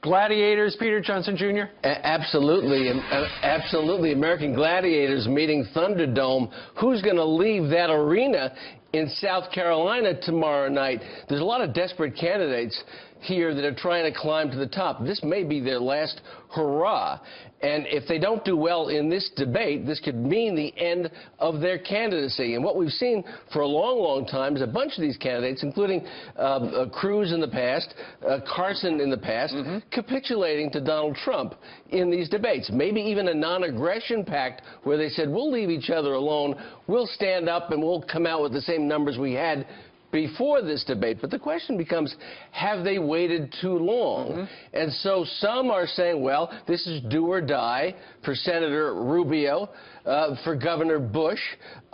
gladiators, Peter Johnson Jr.? Absolutely. Absolutely. American Gladiators meeting Thunderdome. Who's going to leave that arena in South Carolina tomorrow night? There's a lot of desperate candidates here that are trying to climb to the top. This may be their last hurrah. And if they don't do well in this debate, this could mean the end of their candidacy. And what we've seen for a long, long time is a bunch of these candidates, including Cruz in the past, Carson in the past, capitulating to Donald Trump in these debates. Maybe even a non-aggression pact where they said, we'll leave each other alone, we'll stand up and we'll come out with the same numbers we had before this debate. But the question becomes, have they waited too long? And so some are saying, well, this is do or die for Senator Rubio, for Governor Bush.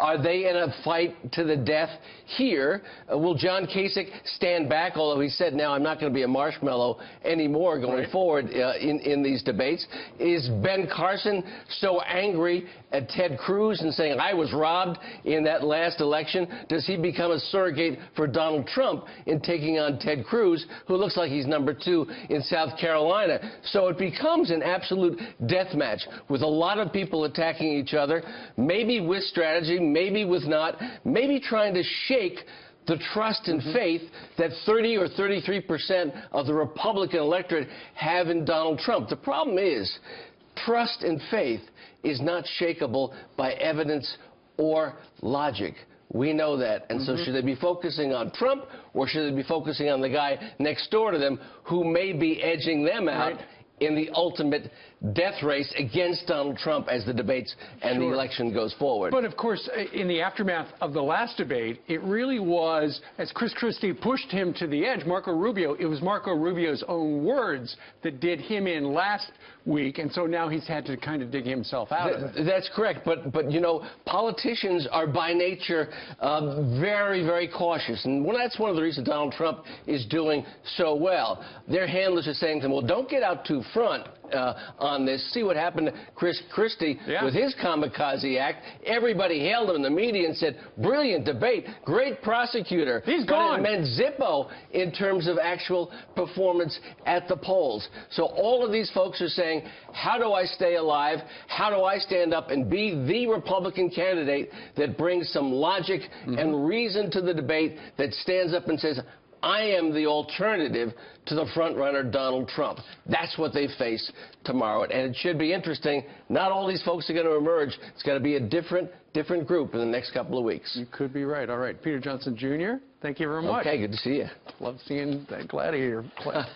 Are they in a fight to the death here? Will John Kasich stand back, although he said, now I'm not going to be a marshmallow anymore going forward in these debates? Is Ben Carson so angry at Ted Cruz and saying, I was robbed in that last election? Does he become a surrogate for Donald Trump in taking on Ted Cruz, who looks like he's #2 in South Carolina? So it becomes an absolute death match with a lot of people attacking each other, maybe with strategy, maybe with not, maybe trying to shake the trust and faith that 30 or 33% of the Republican electorate have in Donald Trump. The problem is, trust and faith is not shakeable by evidence or logic. We know that. And so should they be focusing on Trump, or should they be focusing on the guy next door to them who may be edging them out in the ultimate death race against Donald Trump as the debates and the election goes forward? But, of course, in the aftermath of the last debate, it really was, as Chris Christie pushed him to the edge, Marco Rubio, it was Marco Rubio's own words that did him in last week, and so now he's had to kind of dig himself out of it. That's correct, but you know, politicians are by nature very, very cautious, and that's one of the reasons Donald Trump is doing so well. Their handlers are saying to them, well, don't get out too front on this. See what happened to Chris Christie with his kamikaze act. Everybody hailed him in the media and said, brilliant debate, great prosecutor. He's gone. But it meant Zippo in terms of actual performance at the polls. So all of these folks are saying, how do I stay alive? How do I stand up and be the Republican candidate that brings some logic and reason to the debate, that stands up and says, I am the alternative to the front-runner Donald Trump. That's what they face tomorrow. And it should be interesting. Not all these folks are going to emerge. It's going to be a different group in the next couple of weeks. You could be right. All right. Peter Johnson Jr., thank you very much. Okay, good to see you. Love seeing that gladiator.